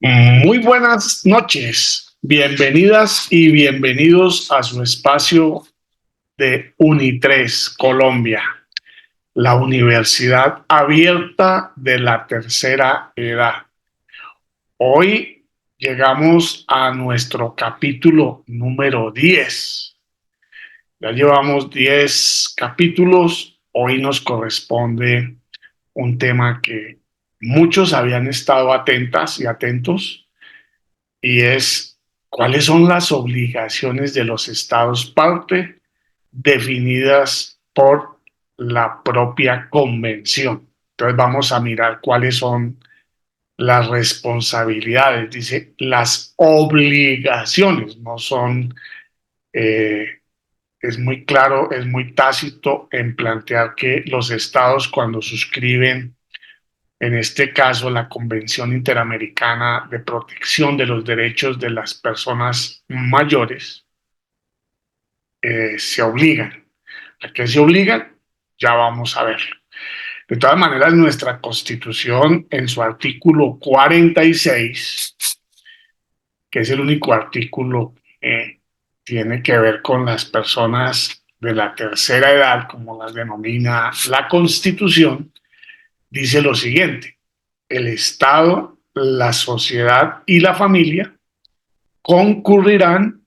Muy buenas noches, bienvenidas y bienvenidos a su espacio de UNI3 Colombia, la Universidad Abierta de la Tercera Edad. Hoy llegamos a nuestro capítulo número 10. Ya llevamos 10 capítulos, hoy nos corresponde un tema que muchos habían estado atentas y atentos, y es cuáles son las obligaciones de los estados parte definidas por la propia convención. Entonces vamos a mirar cuáles son las responsabilidades, dice las obligaciones, no son, eh, es muy claro, es muy tácito en plantear que los estados cuando suscriben, en este caso, la Convención Interamericana de Protección de los Derechos de las Personas Mayores, se obligan. ¿A qué se obligan? Ya vamos a ver. De todas maneras, nuestra Constitución, en su artículo 46, que es el único artículo que tiene que ver con las personas de la tercera edad, como las denomina la Constitución, dice lo siguiente: el Estado, la sociedad y la familia concurrirán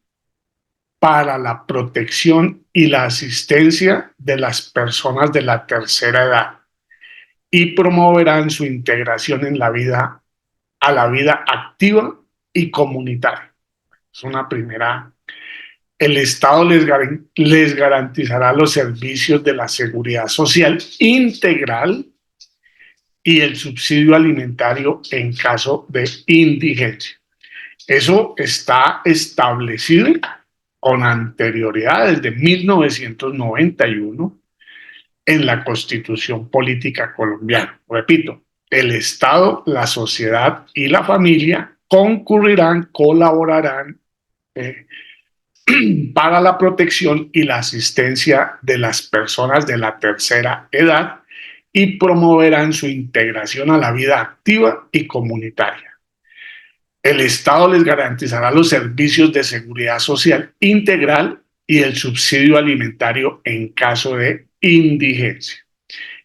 para la protección y la asistencia de las personas de la tercera edad y promoverán su integración en la vida, a la vida activa y comunitaria. Es una primera. El Estado les garantizará los servicios de la seguridad social integral y el subsidio alimentario en caso de indigencia. Eso está establecido con anterioridad desde 1991 en la Constitución Política Colombiana. Repito, el Estado, la sociedad y la familia concurrirán, colaborarán para la protección y la asistencia de las personas de la tercera edad y promoverán su integración a la vida activa y comunitaria. El Estado les garantizará los servicios de seguridad social integral y el subsidio alimentario en caso de indigencia.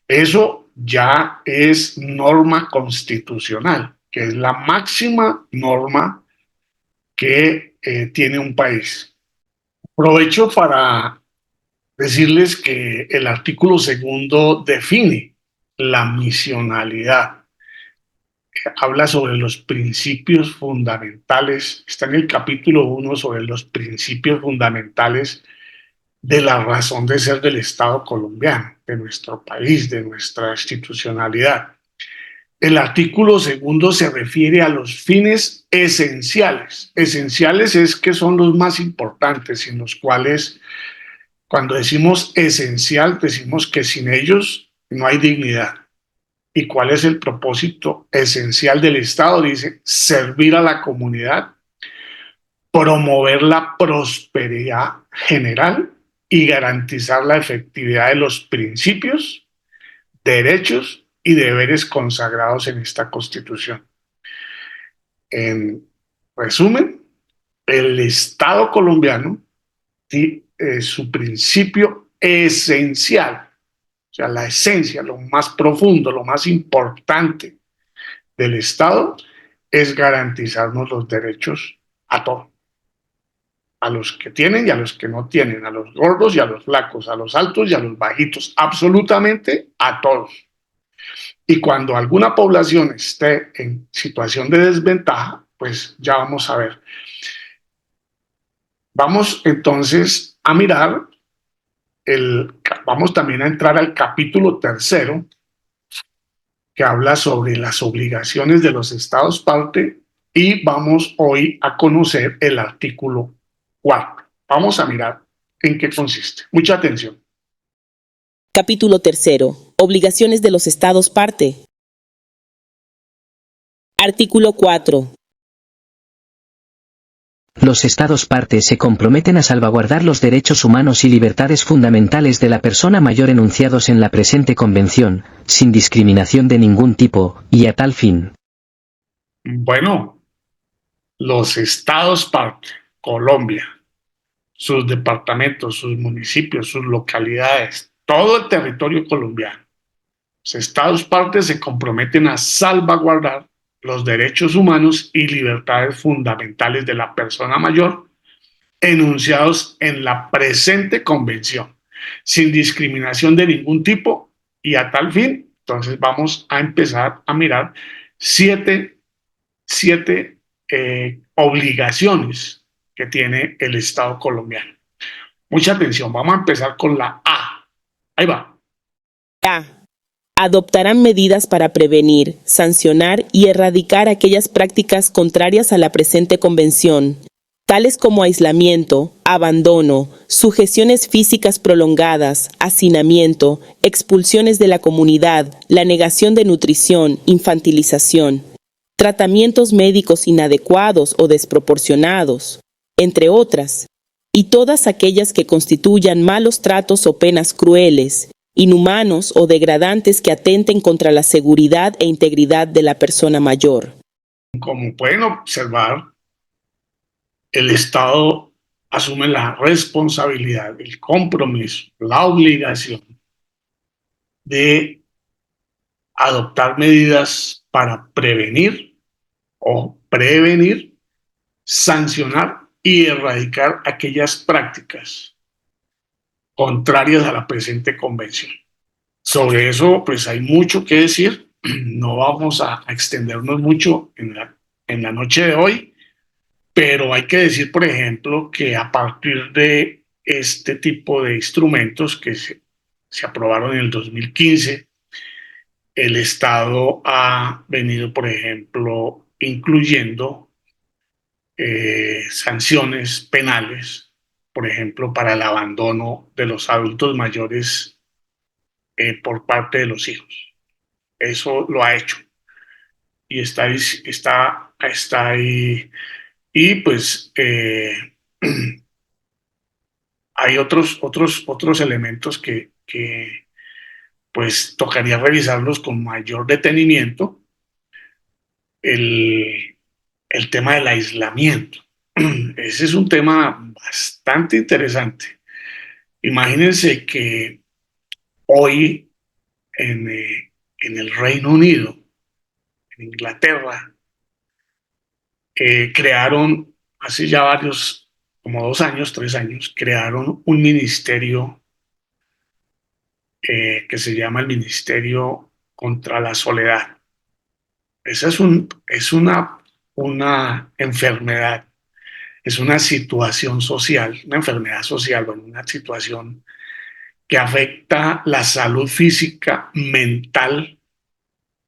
Eso ya es norma constitucional, que es la máxima norma que tiene un país. Aprovecho para decirles que el artículo segundo define la misionalidad. Habla sobre los principios fundamentales, está en el capítulo 1 sobre los principios fundamentales de la razón de ser del Estado colombiano, de nuestro país, de nuestra institucionalidad. El artículo segundo se refiere a los fines esenciales. Esenciales es que son los más importantes, sin los cuales, cuando decimos esencial, decimos que sin ellos no hay dignidad. ¿Y cuál es el propósito esencial del Estado? Dice, servir a la comunidad, promover la prosperidad general y garantizar la efectividad de los principios, derechos y deberes consagrados en esta Constitución. En resumen, el Estado colombiano, su principio esencial, o sea, la esencia, lo más profundo, lo más importante del Estado es garantizarnos los derechos a todos, a los que tienen y a los que no tienen, a los gordos y a los flacos, a los altos y a los bajitos, absolutamente a todos. Y cuando alguna población esté en situación de desventaja, pues ya vamos a ver. Vamos entonces a mirar, vamos también a entrar al capítulo tercero, que habla sobre las obligaciones de los estados parte, y vamos hoy a conocer el artículo 4. Vamos a mirar en qué consiste. Mucha atención. Capítulo tercero. Obligaciones de los estados parte. Artículo 4. Los estados parte se comprometen a salvaguardar los derechos humanos y libertades fundamentales de la persona mayor enunciados en la presente convención, sin discriminación de ningún tipo, y a tal fin. Bueno, los estados parte, Colombia, sus departamentos, sus municipios, sus localidades, todo el territorio colombiano, los estados partes se comprometen a salvaguardar los derechos humanos y libertades fundamentales de la persona mayor enunciados en la presente convención, sin discriminación de ningún tipo y a tal fin. Entonces vamos a empezar a mirar siete obligaciones que tiene el Estado colombiano. Mucha atención, vamos a empezar con la A. Ahí va. A. Adoptarán medidas para prevenir, sancionar y erradicar aquellas prácticas contrarias a la presente convención, tales como aislamiento, abandono, sujeciones físicas prolongadas, hacinamiento, expulsiones de la comunidad, la negación de nutrición, infantilización, tratamientos médicos inadecuados o desproporcionados, entre otras, y todas aquellas que constituyan malos tratos o penas crueles, inhumanos o degradantes que atenten contra la seguridad e integridad de la persona mayor. Como pueden observar, el Estado asume la responsabilidad, el compromiso, la obligación de adoptar medidas para prevenir, sancionar y erradicar aquellas prácticas contrarias a la presente convención. Sobre eso, pues hay mucho que decir. No vamos a extendernos mucho en la noche de hoy, pero hay que decir, por ejemplo, que a partir de este tipo de instrumentos que se aprobaron en el 2015, el Estado ha venido, por ejemplo, incluyendo sanciones penales, por ejemplo, para el abandono de los adultos mayores por parte de los hijos. Eso lo ha hecho y está ahí. Y pues hay otros elementos que pues tocaría revisarlos con mayor detenimiento. El, el tema del aislamiento. Ese es un tema bastante interesante. Imagínense que hoy en el Reino Unido, en Inglaterra, crearon hace ya como 2 años, 3 años, crearon un ministerio que se llama el Ministerio contra la Soledad. Esa es una enfermedad, es una situación social, una enfermedad social, bueno, una situación que afecta la salud física, mental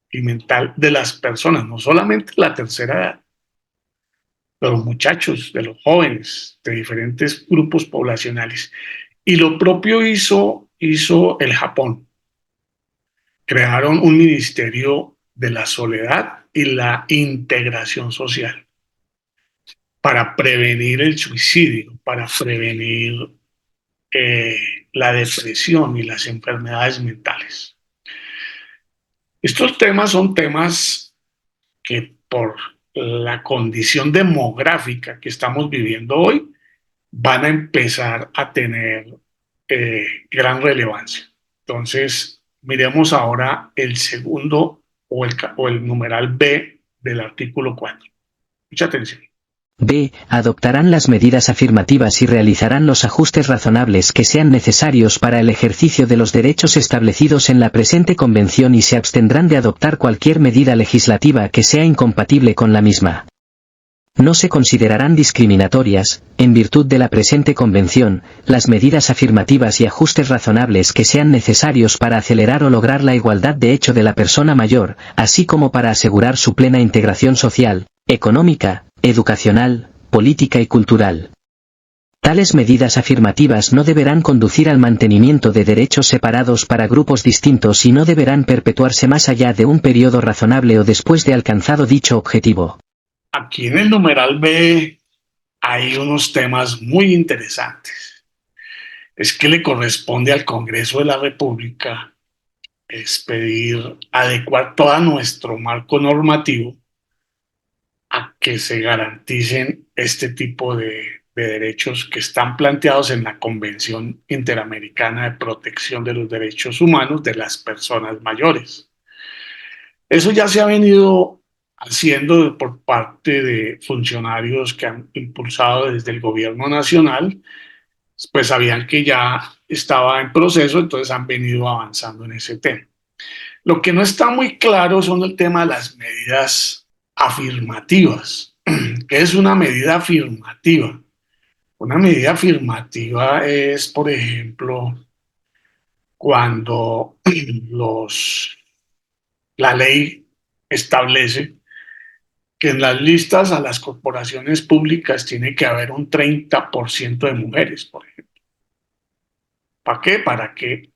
y mental de las personas, no solamente la tercera edad, de los muchachos, de los jóvenes, de diferentes grupos poblacionales. Y lo propio hizo el Japón. Crearon un ministerio de la soledad y la integración social para prevenir el suicidio, para prevenir la depresión y las enfermedades mentales. Estos temas son temas que por la condición demográfica que estamos viviendo hoy van a empezar a tener gran relevancia. Entonces, miremos ahora el segundo o el numeral B del artículo 4. Mucha atención. B. Adoptarán las medidas afirmativas y realizarán los ajustes razonables que sean necesarios para el ejercicio de los derechos establecidos en la presente convención y se abstendrán de adoptar cualquier medida legislativa que sea incompatible con la misma. No se considerarán discriminatorias, en virtud de la presente convención, las medidas afirmativas y ajustes razonables que sean necesarios para acelerar o lograr la igualdad de hecho de la persona mayor, así como para asegurar su plena integración social, económica, educacional, política y cultural. Tales medidas afirmativas no deberán conducir al mantenimiento de derechos separados para grupos distintos y no deberán perpetuarse más allá de un periodo razonable o después de alcanzado dicho objetivo. Aquí en el numeral B hay unos temas muy interesantes. Es que le corresponde al Congreso de la República expedir, adecuar todo nuestro marco normativo a que se garanticen este tipo de derechos que están planteados en la Convención Interamericana de Protección de los Derechos Humanos de las Personas Mayores. Eso ya se ha venido haciendo por parte de funcionarios que han impulsado desde el gobierno nacional, pues sabían que ya estaba en proceso, entonces han venido avanzando en ese tema. Lo que no está muy claro son el tema de las medidas afirmativas. ¿Qué es una medida afirmativa? Una medida afirmativa es, por ejemplo, cuando los, la ley establece que en las listas a las corporaciones públicas tiene que haber un 30% de mujeres, por ejemplo. ¿Para qué? Para que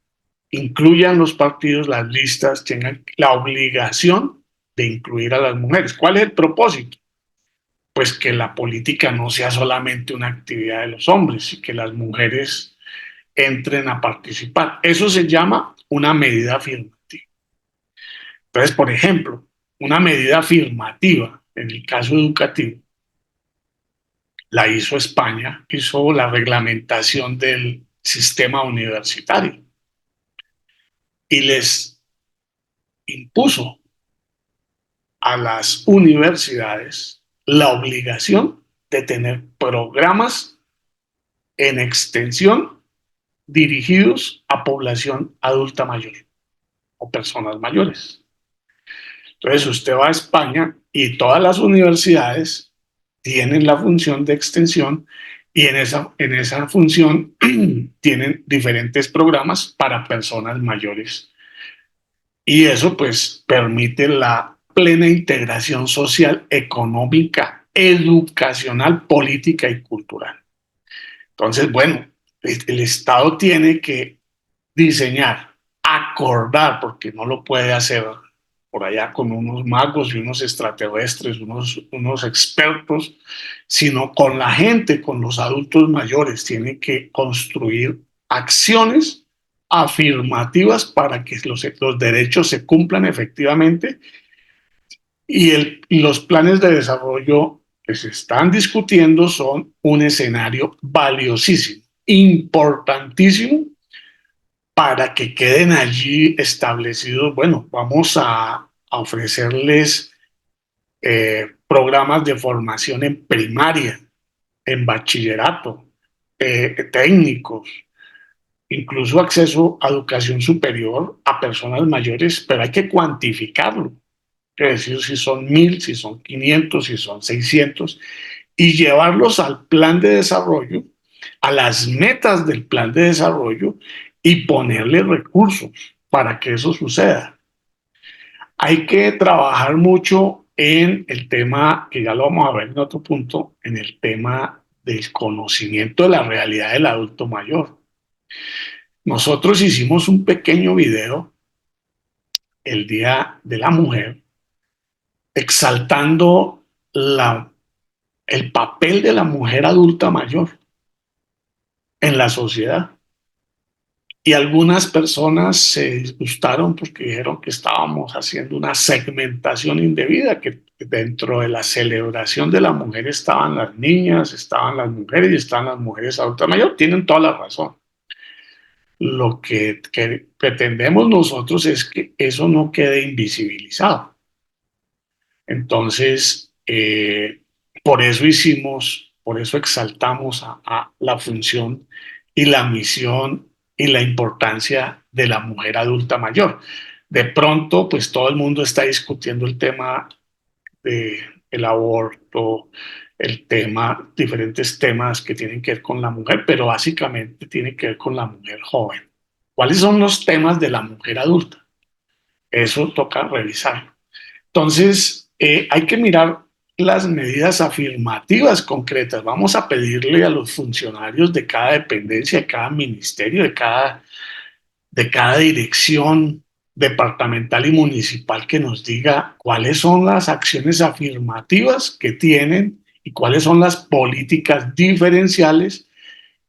incluyan los partidos, las listas, tengan la obligación de incluir a las mujeres. ¿Cuál es el propósito? Pues que la política no sea solamente una actividad de los hombres y que las mujeres entren a participar. Eso se llama una medida afirmativa. Entonces, por ejemplo, una medida afirmativa en el caso educativo la hizo España, hizo la reglamentación del sistema universitario y les impuso a las universidades la obligación de tener programas en extensión dirigidos a población adulta mayor o personas mayores. Entonces usted va a España y todas las universidades tienen la función de extensión y en esa función tienen diferentes programas para personas mayores. Y eso pues permite la plena integración social, económica, educacional, política y cultural. Entonces, bueno, el Estado tiene que diseñar, acordar, porque no lo puede hacer por allá con unos magos y unos extraterrestres, unos expertos, sino con la gente, con los adultos mayores. Tiene que construir acciones afirmativas para que los derechos se cumplan efectivamente y los planes de desarrollo que se están discutiendo son un escenario valiosísimo, importantísimo para que queden allí establecidos, bueno, vamos a ofrecerles programas de formación en primaria, en bachillerato, técnicos, incluso acceso a educación superior a personas mayores, pero hay que cuantificarlo, es decir, si son 1.000, si son 500, si son 600, y llevarlos al plan de desarrollo, a las metas del plan de desarrollo y ponerle recursos para que eso suceda. Hay que trabajar mucho en el tema, que ya lo vamos a ver en otro punto, en el tema del conocimiento de la realidad del adulto mayor. Nosotros hicimos un pequeño video el Día de la Mujer exaltando el papel de la mujer adulta mayor en la sociedad. Y algunas personas se disgustaron porque dijeron que estábamos haciendo una segmentación indebida, que dentro de la celebración de la mujer estaban las niñas, estaban las mujeres y estaban las mujeres adultas mayores. Tienen toda la razón. Lo que pretendemos nosotros es que eso no quede invisibilizado. Entonces, por eso exaltamos a la función y la misión y la importancia de la mujer adulta mayor. De pronto, pues todo el mundo está discutiendo el tema del aborto, diferentes temas que tienen que ver con la mujer, pero básicamente tiene que ver con la mujer joven. ¿Cuáles son los temas de la mujer adulta? Eso toca revisarlo. Entonces, hay que mirar las medidas afirmativas concretas. Vamos a pedirle a los funcionarios de cada dependencia, de cada ministerio, de cada dirección departamental y municipal que nos diga cuáles son las acciones afirmativas que tienen y cuáles son las políticas diferenciales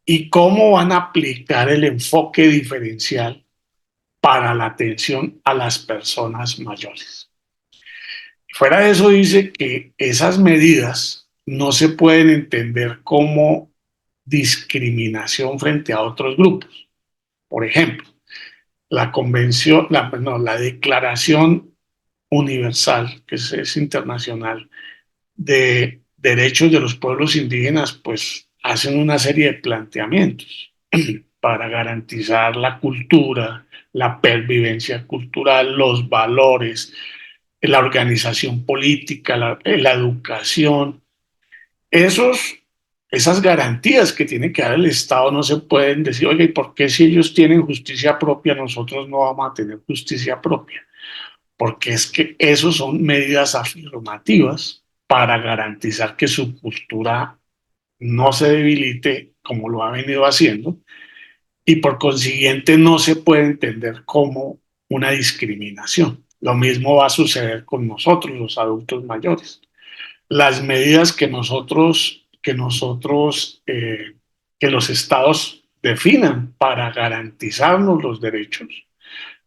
y cómo van a aplicar el enfoque diferencial para la atención a las personas mayores. Fuera de eso, dice que esas medidas no se pueden entender como discriminación frente a otros grupos. Por ejemplo, la convención, no, la Declaración Universal, que es internacional, de derechos de los pueblos indígenas, pues hacen una serie de planteamientos para garantizar la cultura, la pervivencia cultural, los valores, la organización política, la educación. Esos, esas garantías que tiene que dar el Estado no se pueden decir, oye, ¿y por qué si ellos tienen justicia propia, nosotros no vamos a tener justicia propia? Porque es que esos son medidas afirmativas para garantizar que su cultura no se debilite como lo ha venido haciendo y por consiguiente no se puede entender como una discriminación. Lo mismo va a suceder con nosotros, los adultos mayores. Las medidas que los estados definan para garantizarnos los derechos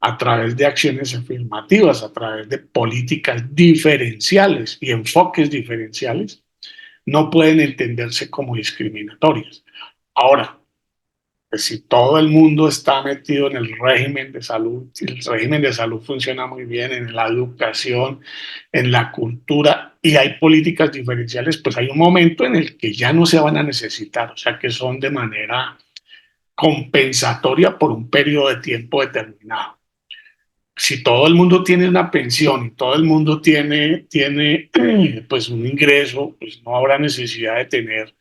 a través de acciones afirmativas, a través de políticas diferenciales y enfoques diferenciales, no pueden entenderse como discriminatorias. Ahora, pues si todo el mundo está metido en el régimen de salud, si el régimen de salud funciona muy bien en la educación, en la cultura y hay políticas diferenciales, pues hay un momento en el que ya no se van a necesitar, o sea que son de manera compensatoria por un periodo de tiempo determinado. Si todo el mundo tiene una pensión y todo el mundo tiene pues un ingreso, pues no habrá necesidad de tener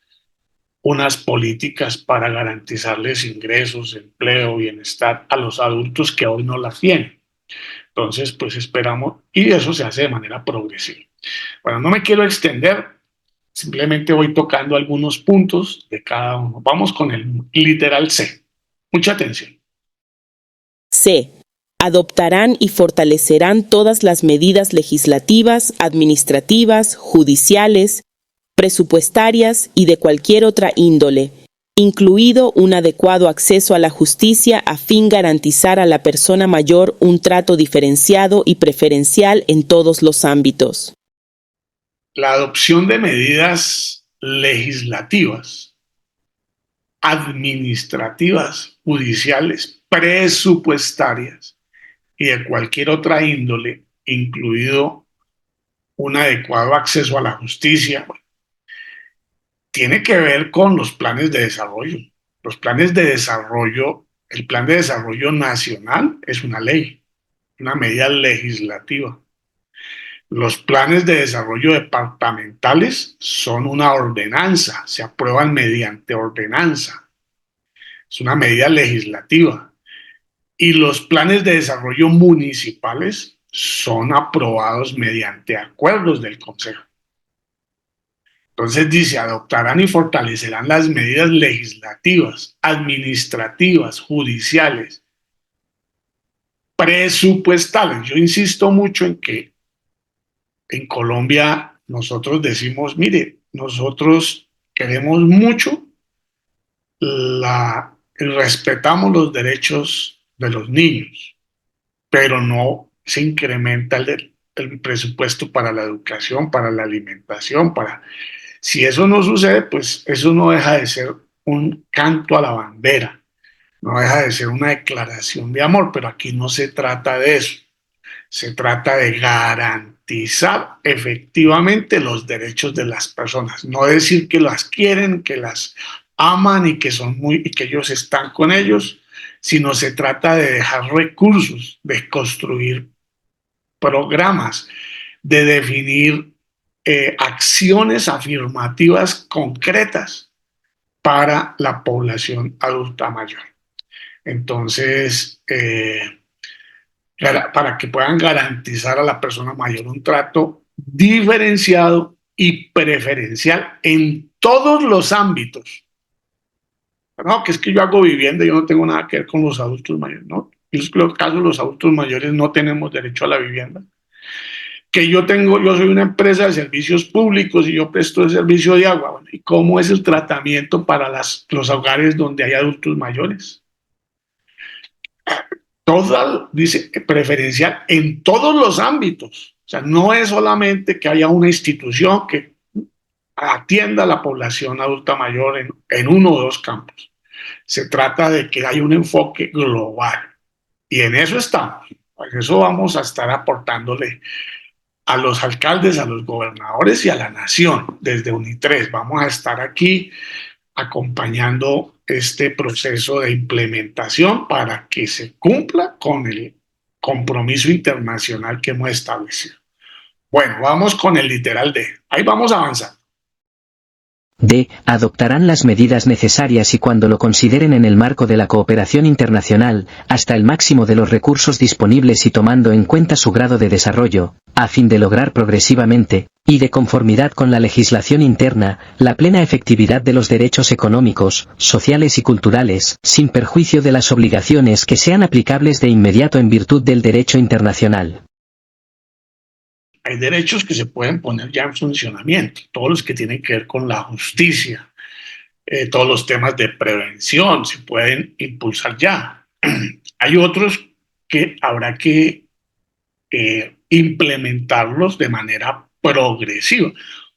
unas políticas para garantizarles ingresos, empleo, bienestar a los adultos que hoy no las tienen. Entonces, pues esperamos, y eso se hace de manera progresiva. Bueno, no me quiero extender, simplemente voy tocando algunos puntos de cada uno. Vamos con el literal C. Mucha atención. C. Adoptarán y fortalecerán todas las medidas legislativas, administrativas, judiciales, presupuestarias y de cualquier otra índole, incluido un adecuado acceso a la justicia a fin garantizar a la persona mayor un trato diferenciado y preferencial en todos los ámbitos. La adopción de medidas legislativas, administrativas, judiciales, presupuestarias y de cualquier otra índole, incluido un adecuado acceso a la justicia, tiene que ver con los planes de desarrollo. Los planes de desarrollo, el plan de desarrollo nacional es una ley, una medida legislativa. Los planes de desarrollo departamentales son una ordenanza, se aprueban mediante ordenanza. Es una medida legislativa. Y los planes de desarrollo municipales son aprobados mediante acuerdos del Consejo. Entonces dice, adoptarán y fortalecerán las medidas legislativas, administrativas, judiciales, presupuestales. Yo insisto mucho en que en Colombia nosotros decimos, mire, nosotros queremos mucho respetamos los derechos de los niños, pero no se incrementa el presupuesto para la educación, para la alimentación, para... Si eso no sucede, pues eso no deja de ser un canto a la bandera, no deja de ser una declaración de amor, pero aquí no se trata de eso. Se trata de garantizar efectivamente los derechos de las personas, no decir que las quieren, que las aman y que son muy y que ellos están con ellos, sino se trata de dejar recursos, de construir programas, de definir acciones afirmativas concretas para la población adulta mayor. Entonces, para que puedan garantizar a la persona mayor un trato diferenciado y preferencial en todos los ámbitos. No, que es que yo hago vivienda y yo no tengo nada que ver con los adultos mayores, ¿no? En los casos los adultos mayores no tenemos derecho a la vivienda. Que yo soy una empresa de servicios públicos y yo presto el servicio de agua. Bueno, ¿y cómo es el tratamiento para los hogares donde hay adultos mayores? Toda, dice, preferencial en todos los ámbitos. sea, no es solamente que haya una institución que atienda a la población adulta mayor en uno o dos campos. Se trata de que haya un enfoque global. Y en eso estamos. En eso vamos a estar aportándole a los alcaldes, a los gobernadores y a la nación desde UNITRES. Vamos a estar aquí acompañando este proceso de implementación para que se cumpla con el compromiso internacional que hemos establecido. Bueno, vamos con el literal D. Ahí vamos a avanzar. D. Adoptarán las medidas necesarias y cuando lo consideren en el marco de la cooperación internacional, hasta el máximo de los recursos disponibles y tomando en cuenta su grado de desarrollo, a fin de lograr progresivamente, y de conformidad con la legislación interna, la plena efectividad de los derechos económicos, sociales y culturales, sin perjuicio de las obligaciones que sean aplicables de inmediato en virtud del derecho internacional. Hay derechos que se pueden poner ya en funcionamiento, todos los que tienen que ver con la justicia, todos los temas de prevención se pueden impulsar ya. Hay otros que habrá que implementarlos de manera progresiva.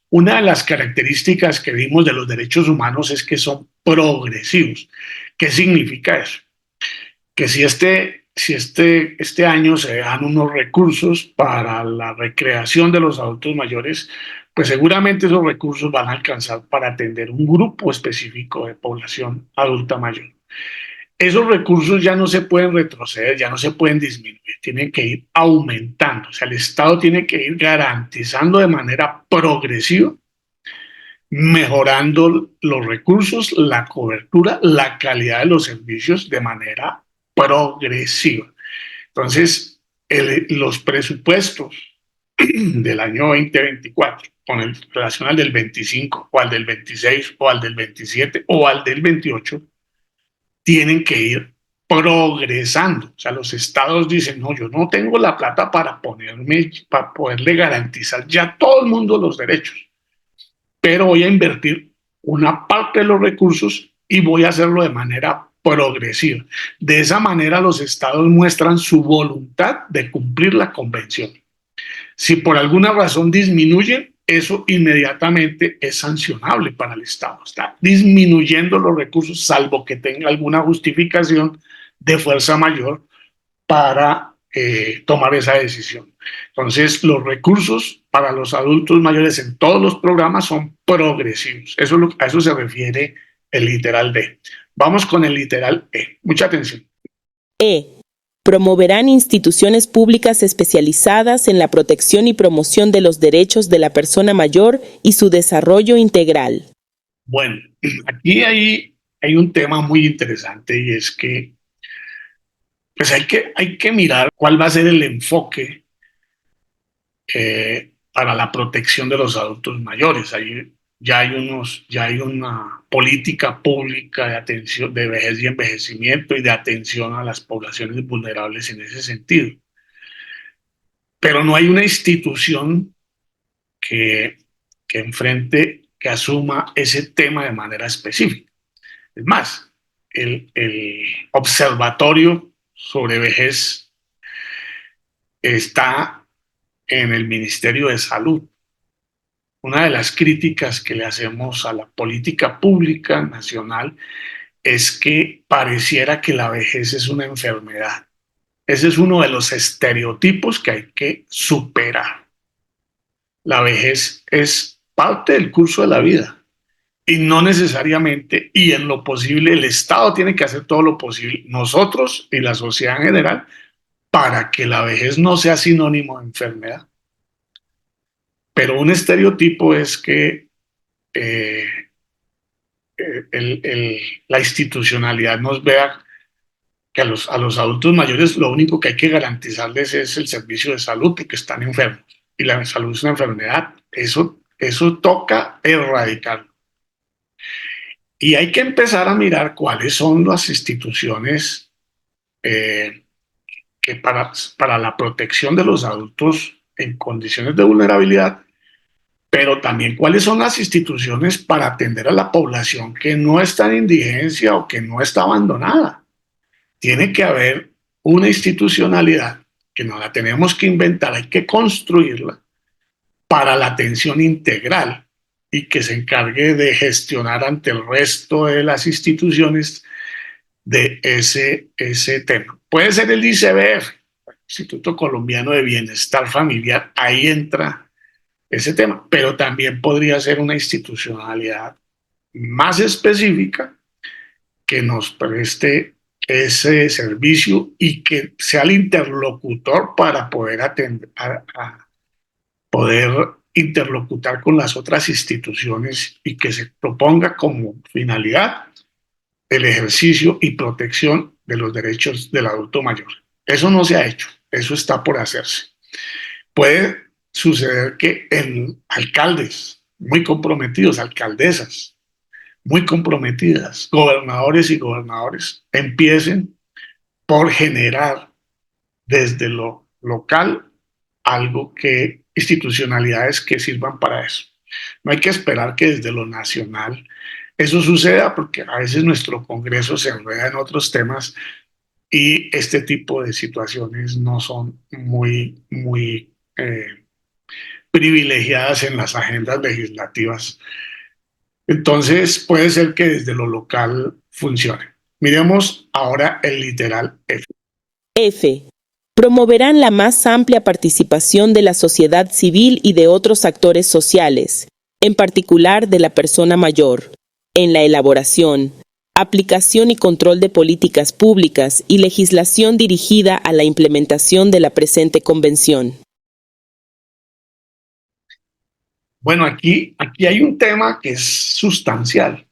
Una de las características que vimos de los derechos humanos es que son progresivos. ¿Qué significa eso? Que si este año se dan unos recursos para la recreación de los adultos mayores, pues seguramente esos recursos van a alcanzar para atender un grupo específico de población adulta mayor. Esos recursos ya no se pueden retroceder, ya no se pueden disminuir, tienen que ir aumentando. O sea, el Estado tiene que ir garantizando de manera progresiva, mejorando los recursos, la cobertura, la calidad de los servicios de manera progresiva. Entonces, los presupuestos del año 2024 con el relación al del 25 o al del 26 o al del 27 o al del 28 tienen que ir progresando. O sea, los estados dicen, no, yo no tengo la plata para poderle garantizar ya a todo el mundo los derechos, pero voy a invertir una parte de los recursos y voy a hacerlo de manera progresiva. De esa manera los estados muestran su voluntad de cumplir la convención. Si por alguna razón disminuyen, eso inmediatamente es sancionable para el Estado. Está disminuyendo los recursos, salvo que tenga alguna justificación de fuerza mayor para tomar esa decisión. Entonces, los recursos para los adultos mayores en todos los programas son progresivos. A eso se refiere el literal D. Vamos con el literal E. Mucha atención. E. Promoverán instituciones públicas especializadas en la protección y promoción de los derechos de la persona mayor y su desarrollo integral. Bueno, aquí hay un tema muy interesante y es que pues hay que mirar cuál va a ser el enfoque para la protección de los adultos mayores. Ya hay una política pública de atención, de vejez y envejecimiento y de atención a las poblaciones vulnerables en ese sentido. Pero no hay una institución que que asuma ese tema de manera específica. Es más, el observatorio sobre vejez está en el Ministerio de Salud. Una de las críticas que le hacemos a la política pública nacional es que pareciera que la vejez es una enfermedad. Ese es uno de los estereotipos que hay que superar. La vejez es parte del curso de la vida y no necesariamente, y en lo posible, el Estado tiene que hacer todo lo posible, nosotros y la sociedad en general, para que la vejez no sea sinónimo de enfermedad. Pero un estereotipo es que la institucionalidad nos vea que a los adultos mayores lo único que hay que garantizarles es el servicio de salud porque están enfermos y la salud es una enfermedad. Eso toca erradicarlo. Y hay que empezar a mirar cuáles son las instituciones que para la protección de los adultos en condiciones de vulnerabilidad, pero también cuáles son las instituciones para atender a la población que no está en indigencia o que no está abandonada. Tiene que haber una institucionalidad que no la tenemos que inventar, hay que construirla para la atención integral y que se encargue de gestionar ante el resto de las instituciones de ese tema. Puede ser el ICBF, Instituto Colombiano de Bienestar Familiar, ahí entra ese tema, pero también podría ser una institucionalidad más específica que nos preste ese servicio y que sea el interlocutor para poder atender, poder interlocutar con las otras instituciones y que se proponga como finalidad el ejercicio y protección de los derechos del adulto mayor. Eso no se ha hecho, eso está por hacerse. Puede suceder que alcaldes muy comprometidos, alcaldesas muy comprometidas, gobernadores y gobernadores, empiecen por generar desde lo local algo que institucionalidades que sirvan para eso. No hay que esperar que desde lo nacional eso suceda, porque a veces nuestro Congreso se enreda en otros temas y este tipo de situaciones no son muy privilegiadas en las agendas legislativas. Entonces puede ser que desde lo local funcione. Miremos ahora el literal F. F. Promoverán la más amplia participación de la sociedad civil y de otros actores sociales, en particular de la persona mayor, en la elaboración, aplicación y control de políticas públicas y legislación dirigida a la implementación de la presente convención. Bueno, aquí hay un tema que es sustancial.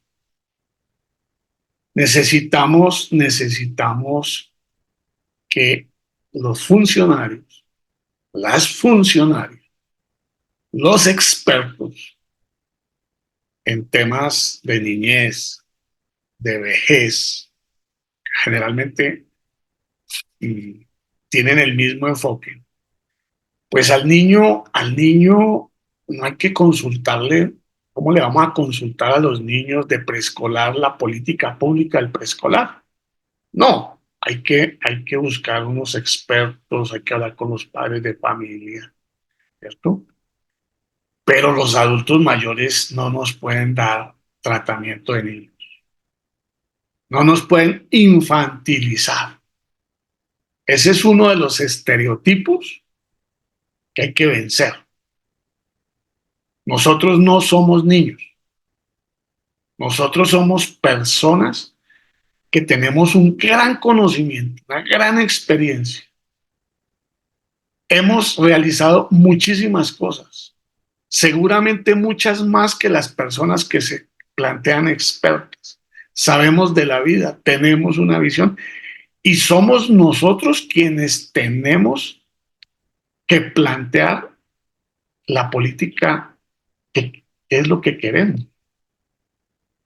Necesitamos que los funcionarios, las funcionarias, los expertos en temas de niñez, de vejez, generalmente tienen el mismo enfoque. Pues al niño no hay que consultarle. ¿Cómo le vamos a consultar a los niños de preescolar la política pública del preescolar? No, hay que buscar unos expertos, hay que hablar con los padres de familia, ¿cierto? Pero los adultos mayores no nos pueden dar tratamiento de niños, no nos pueden infantilizar. Ese es uno de los estereotipos que hay que vencer. Nosotros no somos niños, nosotros somos personas que tenemos un gran conocimiento, una gran experiencia. Hemos realizado muchísimas cosas, seguramente muchas más que las personas que se plantean expertas. Sabemos de la vida, tenemos una visión y somos nosotros quienes tenemos que plantear la política que es lo que queremos.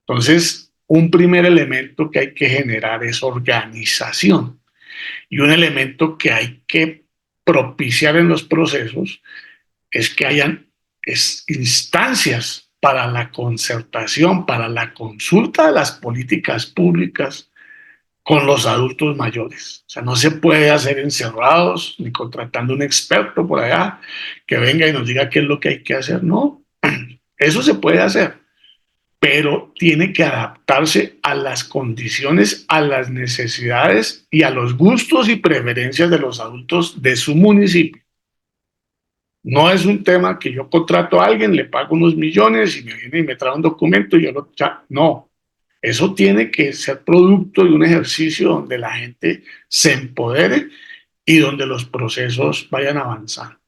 Entonces, un primer elemento que hay que generar es organización y un elemento que hay que propiciar en los procesos es que hayan instancias para la concertación, para la consulta de las políticas públicas con los adultos mayores. O sea, no se puede hacer encerrados ni contratando un experto por allá que venga y nos diga qué es lo que hay que hacer. No, eso se puede hacer, pero tiene que adaptarse a las condiciones, a las necesidades y a los gustos y preferencias de los adultos de su municipio. No es un tema que yo contrato a alguien, le pago unos millones y me viene y me trae un documento y yo lo... No, eso tiene que ser producto de un ejercicio donde la gente se empodere y donde los procesos vayan a avanzar.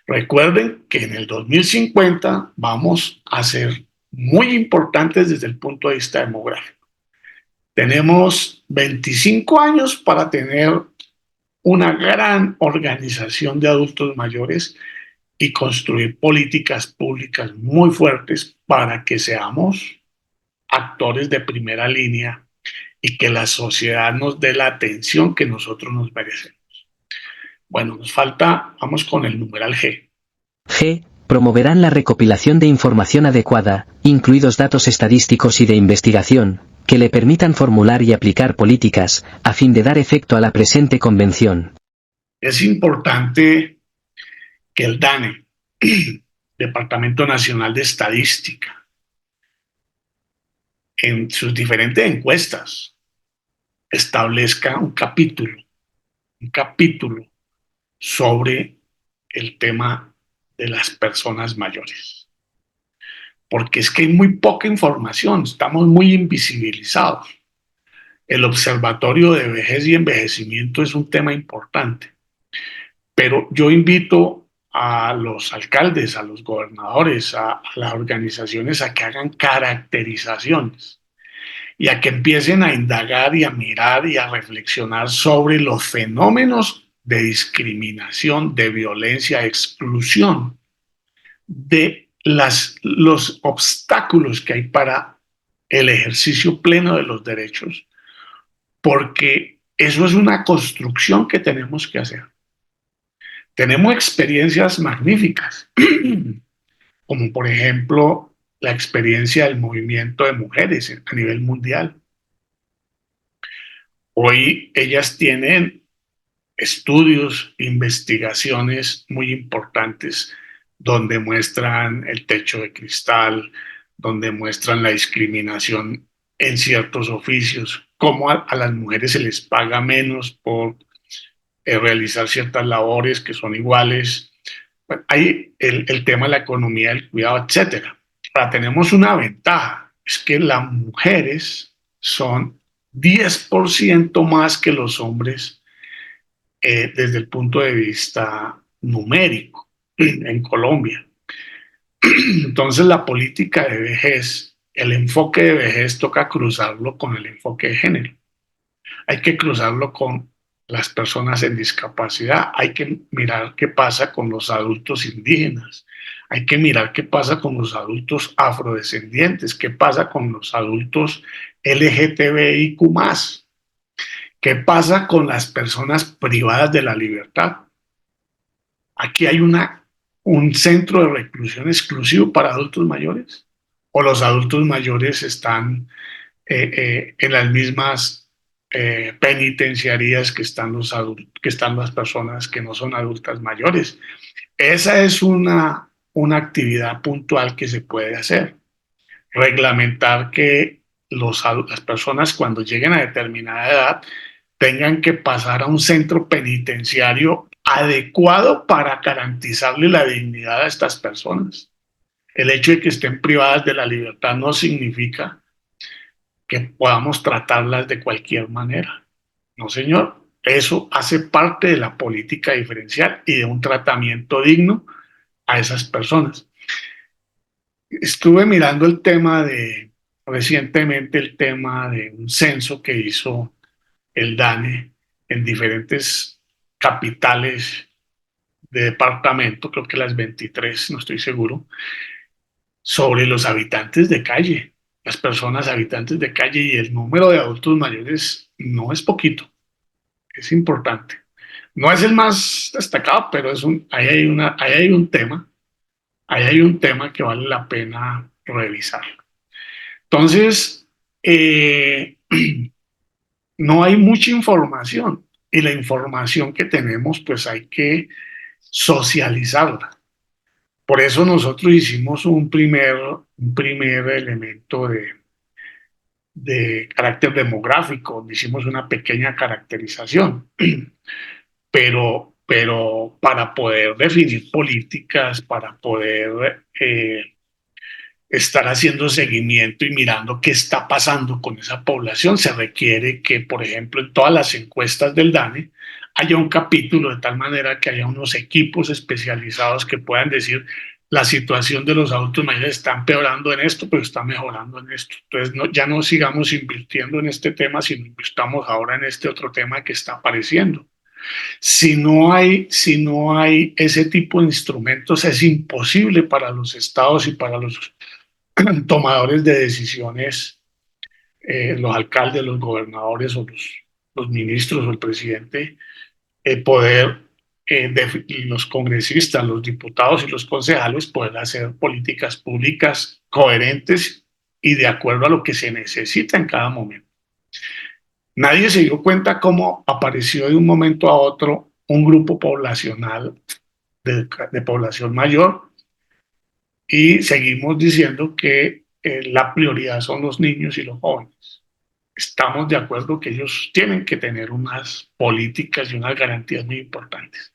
Recuerden que en el 2050 vamos a ser muy importantes desde el punto de vista demográfico. Tenemos 25 años para tener una gran organización de adultos mayores y construir políticas públicas muy fuertes para que seamos actores de primera línea y que la sociedad nos dé la atención que nosotros nos merecemos. Bueno, nos falta, vamos con el numeral G. G. Promoverán la recopilación de información adecuada, incluidos datos estadísticos y de investigación, que le permitan formular y aplicar políticas, a fin de dar efecto a la presente convención. Es importante que el DANE, Departamento Nacional de Estadística, en sus diferentes encuestas establezca un capítulo sobre el tema de las personas mayores. Porque es que hay muy poca información, estamos muy invisibilizados. El observatorio de vejez y envejecimiento es un tema importante, pero yo invito a los alcaldes, a los gobernadores, a las organizaciones a que hagan caracterizaciones y a que empiecen a indagar y a mirar y a reflexionar sobre los fenómenos de discriminación, de violencia, de exclusión, de los obstáculos que hay para el ejercicio pleno de los derechos, porque eso es una construcción que tenemos que hacer. Tenemos experiencias magníficas, como por ejemplo la experiencia del movimiento de mujeres a nivel mundial. Hoy ellas tienen estudios, investigaciones muy importantes donde muestran el techo de cristal, donde muestran la discriminación en ciertos oficios, cómo a las mujeres se les paga menos por realizar ciertas labores que son iguales. Bueno, hay el tema de la economía, el cuidado, etcétera. Ahora tenemos una ventaja, es que las mujeres son 10% más que los hombres desde el punto de vista numérico en Colombia. Entonces la política de vejez, el enfoque de vejez toca cruzarlo con el enfoque de género. Hay que cruzarlo con las personas en discapacidad, hay que mirar qué pasa con los adultos indígenas, hay que mirar qué pasa con los adultos afrodescendientes, qué pasa con los adultos LGTBIQ+, qué pasa con las personas privadas de la libertad. Aquí hay un centro de reclusión exclusivo para adultos mayores, o los adultos mayores están en las mismas penitenciarías que están que están las personas que no son adultas mayores. Esa es una actividad puntual que se puede hacer. Reglamentar que las personas cuando lleguen a determinada edad tengan que pasar a un centro penitenciario adecuado para garantizarle la dignidad a estas personas. El hecho de que estén privadas de la libertad no significa que podamos tratarlas de cualquier manera. No, señor. Eso hace parte de la política diferencial y de un tratamiento digno a esas personas. Estuve mirando recientemente el tema de un censo que hizo el DANE en diferentes capitales de departamento, creo que las 23, no estoy seguro, sobre los habitantes de calle, las personas habitantes de calle, y el número de adultos mayores no es poquito, es importante. No es el más destacado, pero ahí hay un tema, ahí hay un tema que vale la pena revisar. Entonces, no hay mucha información, y la información que tenemos pues hay que socializarla. Por eso nosotros hicimos un primer elemento de carácter demográfico, hicimos una pequeña caracterización, pero para poder definir políticas, para poder estar haciendo seguimiento y mirando qué está pasando con esa población, se requiere que, por ejemplo, en todas las encuestas del DANE haya un capítulo de tal manera que haya unos equipos especializados que puedan decir la situación de los adultos mayores está empeorando en esto, pero está mejorando en esto. Entonces ya no sigamos invirtiendo en este tema, sino invirtamos ahora en este otro tema que está apareciendo. Si no hay ese tipo de instrumentos, es imposible para los estados y para los tomadores de decisiones, los alcaldes, los gobernadores o los ministros o el presidente, poder, los congresistas, los diputados y los concejales poder hacer políticas públicas coherentes y de acuerdo a lo que se necesita en cada momento. Nadie se dio cuenta cómo apareció de un momento a otro un grupo poblacional de población mayor y seguimos diciendo que la prioridad son los niños y los jóvenes. Estamos de acuerdo que ellos tienen que tener unas políticas y unas garantías muy importantes.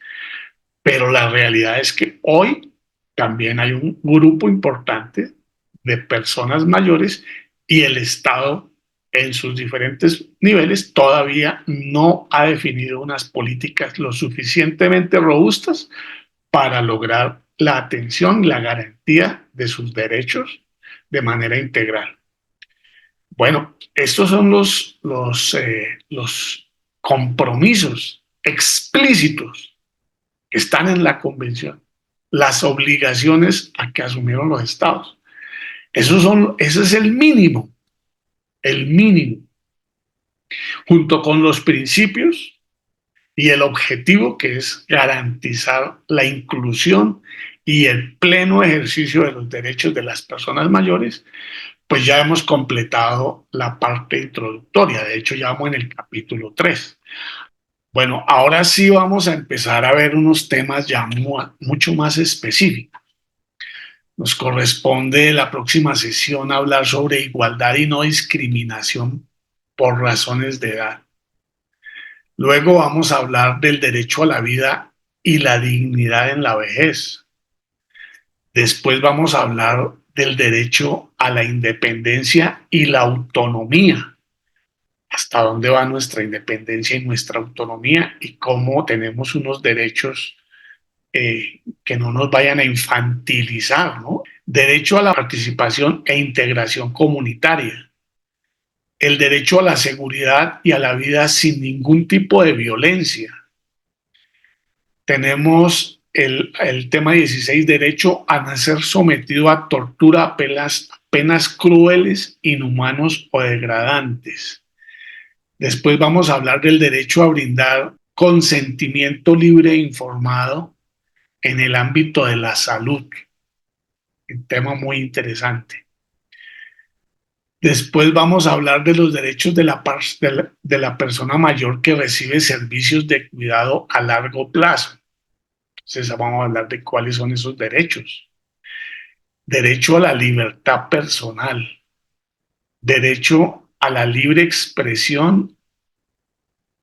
Pero la realidad es que hoy también hay un grupo importante de personas mayores y el Estado en sus diferentes niveles todavía no ha definido unas políticas lo suficientemente robustas para lograr la atención y la garantía de sus derechos de manera integral. Bueno, estos son los compromisos explícitos que están en la convención, las obligaciones a que asumieron los estados. Ese es el mínimo, junto con los principios y el objetivo que es garantizar la inclusión y el pleno ejercicio de los derechos de las personas mayores. Pues ya hemos completado la parte introductoria, de hecho ya vamos en el capítulo 3. Bueno, ahora sí vamos a empezar a ver unos temas ya mucho más específicos. Nos corresponde la próxima sesión hablar sobre igualdad y no discriminación por razones de edad. Luego vamos a hablar del derecho a la vida y la dignidad en la vejez. Después vamos a hablar del derecho a la independencia y la autonomía. Hasta dónde va nuestra independencia y nuestra autonomía y cómo tenemos unos derechos que no nos vayan a infantilizar, ¿no? Derecho a la participación e integración comunitaria. El derecho a la seguridad y a la vida sin ningún tipo de violencia. Tenemos el tema 16, derecho a no ser sometido a tortura, penas crueles, inhumanos o degradantes. Después vamos a hablar del derecho a brindar consentimiento libre e informado en el ámbito de la salud. Un tema muy interesante. Después vamos a hablar de los derechos de la persona mayor que recibe servicios de cuidado a largo plazo. Entonces vamos a hablar de cuáles son esos derechos. Derecho a la libertad personal. Derecho a la libre expresión,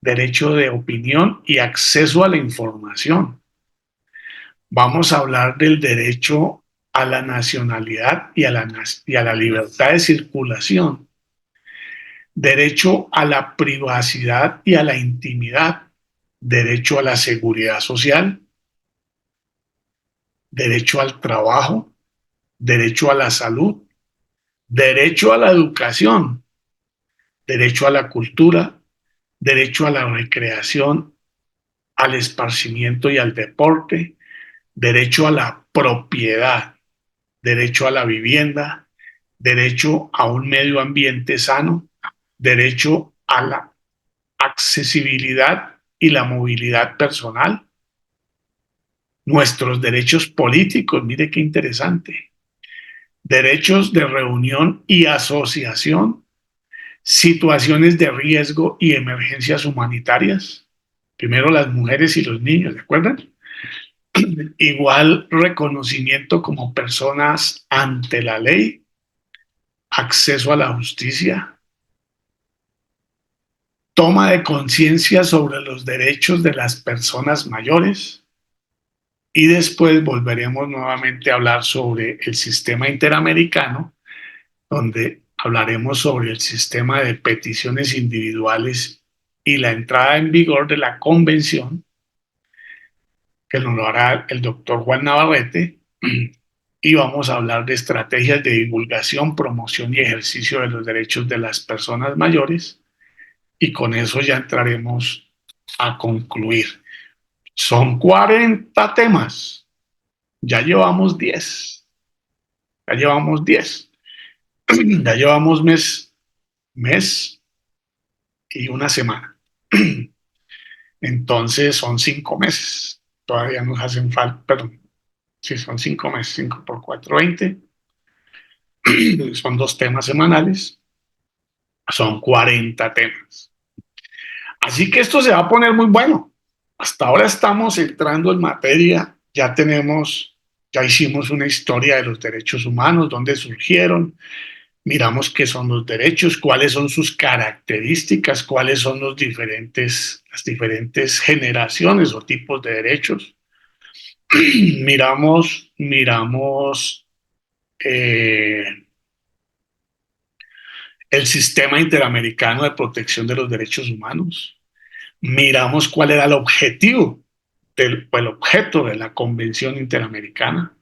derecho de opinión y acceso a la información. Vamos a hablar del derecho a la nacionalidad y a la libertad de circulación. Derecho a la privacidad y a la intimidad. Derecho a la seguridad social. Derecho al trabajo. Derecho a la salud. Derecho a la educación. Derecho a la cultura. Derecho a la recreación, al esparcimiento y al deporte. Derecho a la propiedad. Derecho a la vivienda. Derecho a un medio ambiente sano. Derecho a la accesibilidad y la movilidad personal. Nuestros derechos políticos, mire qué interesante. Derechos de reunión y asociación. Situaciones de riesgo y emergencias humanitarias. Primero las mujeres y los niños, ¿de acuerdo? Igual reconocimiento como personas ante la ley. Acceso a la justicia. Toma de conciencia sobre los derechos de las personas mayores. Y después volveremos nuevamente a hablar sobre el sistema interamericano, donde hablaremos sobre el sistema de peticiones individuales y la entrada en vigor de la convención, que nos lo hará el doctor Juan Navarrete, y vamos a hablar de estrategias de divulgación, promoción y ejercicio de los derechos de las personas mayores, y con eso ya entraremos a concluir. Son 40 temas, ya llevamos 10, ya llevamos 10, ya llevamos mes y una semana. Entonces son 5 meses. Todavía nos hacen falta, perdón, sí, son 5 meses, 5 por 4, 20. Son 2 temas semanales, son 40 temas. Así que esto se va a poner muy bueno. hasta ahora estamos entrando en materia, ya hicimos una historia de los derechos humanos, dónde surgieron, miramos qué son los derechos, cuáles son sus características, cuáles son las diferentes generaciones o tipos de derechos. Miramos eh, el sistema interamericano de protección de los derechos humanos. Miramos cuál era el objetivo, el objeto de la Convención Interamericana.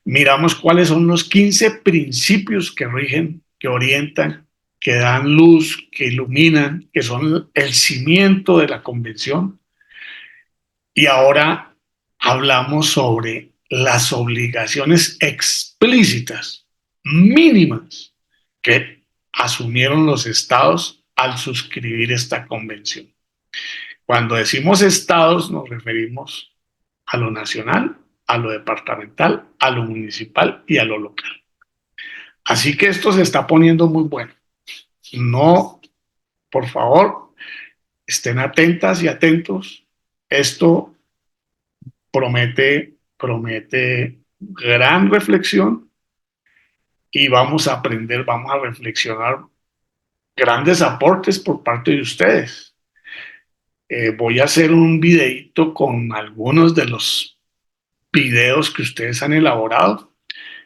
Miramos cuáles son los 15 principios que rigen, que orientan, que dan luz, que iluminan, que son el cimiento de la Convención. Y ahora hablamos sobre las obligaciones explícitas, mínimas, que asumieron los estados al suscribir esta convención. Cuando decimos estados nos referimos a lo nacional, a lo departamental, a lo municipal y a lo local. Así que esto se está poniendo muy bueno. No, por favor, estén atentas y atentos. Esto promete gran reflexión y vamos a aprender, vamos a reflexionar grandes aportes por parte de ustedes. Voy a hacer un videito con algunos de los videos que ustedes han elaborado.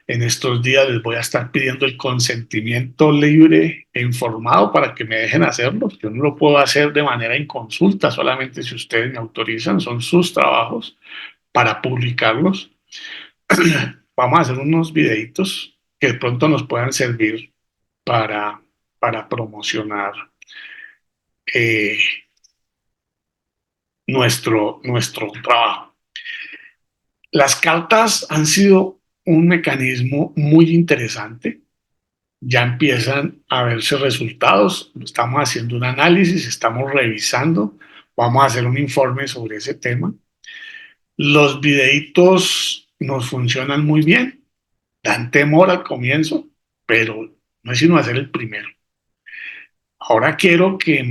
En estos días les voy a estar pidiendo el consentimiento libre e informado para que me dejen hacerlo. Yo no lo puedo hacer de manera inconsulta, solamente si ustedes me autorizan, son sus trabajos para publicarlos. Vamos a hacer unos videitos que de pronto nos puedan servir para, para promocionar eh, nuestro trabajo. Las cartas han sido un mecanismo muy interesante. Ya empiezan a verse resultados. Estamos haciendo un análisis, estamos revisando. Vamos a hacer un informe sobre ese tema. Los videitos nos funcionan muy bien. Dan temor al comienzo, pero no es sino hacer el primero. Ahora quiero que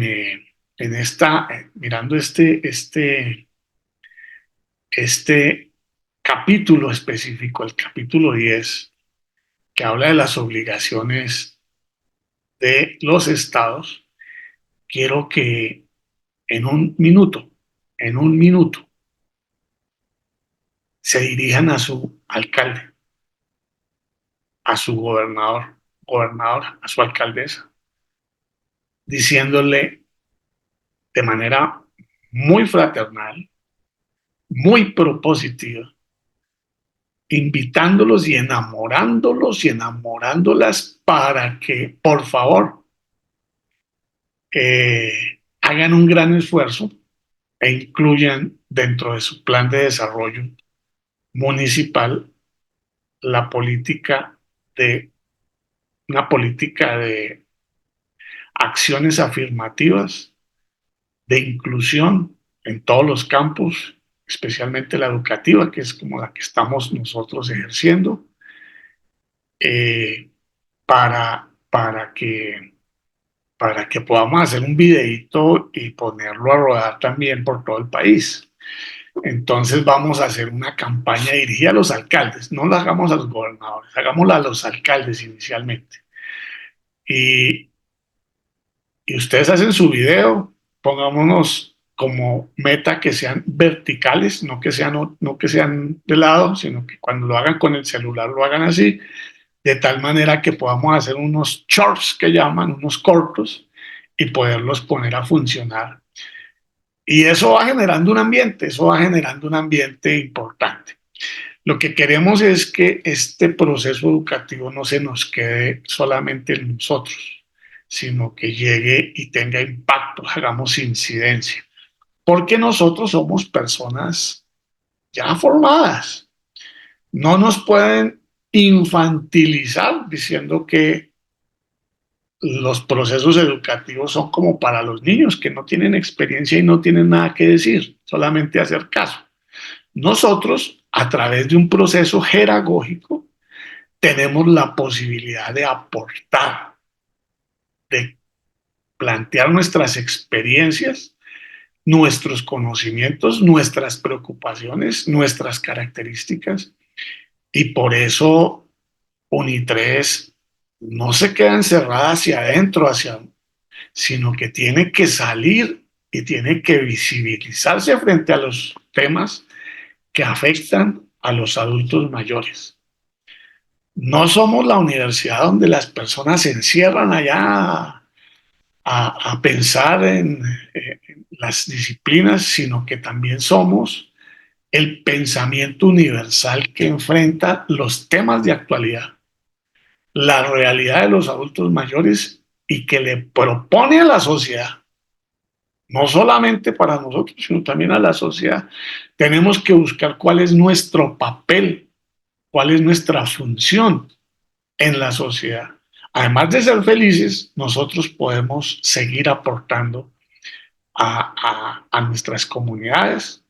mirando este capítulo específico, el capítulo 10, que habla de las obligaciones de los estados, quiero que en un minuto, se dirijan a su alcalde, a su gobernador, a su alcaldesa, diciéndole de manera muy fraternal, muy propositiva, invitándolos y enamorándolas para que, por favor, hagan un gran esfuerzo e incluyan dentro de su plan de desarrollo municipal la política de una política de acciones afirmativas, de inclusión en todos los campos, especialmente la educativa, que es como la que estamos nosotros ejerciendo, eh, para, para, que, para que podamos hacer un videíto y ponerlo a rodar también por todo el país. Entonces vamos a hacer una campaña dirigida a los alcaldes, no la hagamos a los gobernadores, hagámosla a los alcaldes inicialmente. Y, y ustedes hacen su video, pongámonos como meta que sean verticales, no que sean de lado, sino que cuando lo hagan con el celular lo hagan así, de tal manera que podamos hacer unos shorts que llaman, unos cortos, y poderlos poner a funcionar. Y eso va generando un ambiente importante. Lo que queremos es que este proceso educativo no se nos quede solamente en nosotros, sino que llegue y tenga impacto, hagamos incidencia. Porque nosotros somos personas ya formadas. No nos pueden infantilizar diciendo que los procesos educativos son como para los niños que no tienen experiencia y no tienen nada que decir, solamente hacer caso. Nosotros, a través de un proceso jeragógico, tenemos la posibilidad de aportar, de plantear nuestras experiencias nuestros conocimientos, nuestras preocupaciones, nuestras características. Y por eso UNI3 no se queda encerrada hacia adentro, sino que tiene que salir y tiene que visibilizarse frente a los temas que afectan a los adultos mayores. No somos la universidad donde las personas se encierran allá a pensar en las disciplinas, sino que también somos el pensamiento universal que enfrenta los temas de actualidad, la realidad de los adultos mayores y que le propone a la sociedad, no solamente para nosotros, sino también a la sociedad. Tenemos que buscar cuál es nuestro papel, cuál es nuestra función en la sociedad. Además de ser felices, nosotros podemos seguir aportando a nuestras comunidades,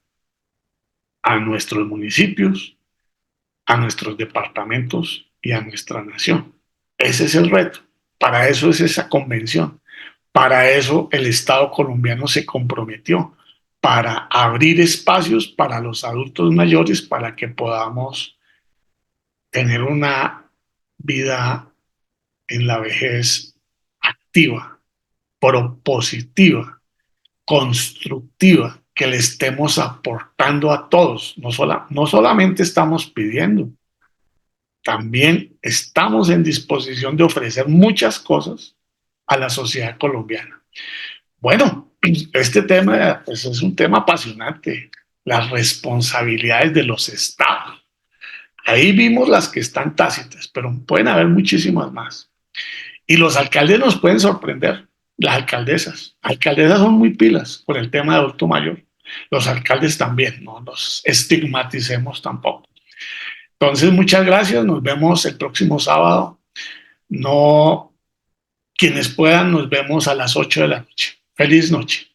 a nuestros municipios, a nuestros departamentos y a nuestra nación. Ese es el reto. Para eso es esa convención. Para eso el Estado colombiano se comprometió, para abrir espacios para los adultos mayores para que podamos tener una vida en la vejez activa, propositiva, constructiva, que le estemos aportando a todos. No solamente estamos pidiendo, también estamos en disposición de ofrecer muchas cosas a la sociedad colombiana. Bueno, este tema pues, es un tema apasionante, las responsabilidades de los estados. Ahí vimos las que están tácitas, pero pueden haber muchísimas más. Y los alcaldes nos pueden sorprender, las alcaldesas. Alcaldesas son muy pilas con el tema de adulto mayor. Los alcaldes también, no nos estigmaticemos tampoco. Entonces, muchas gracias, nos vemos el próximo sábado. No, quienes puedan, nos vemos a las 8 de la noche. Feliz noche.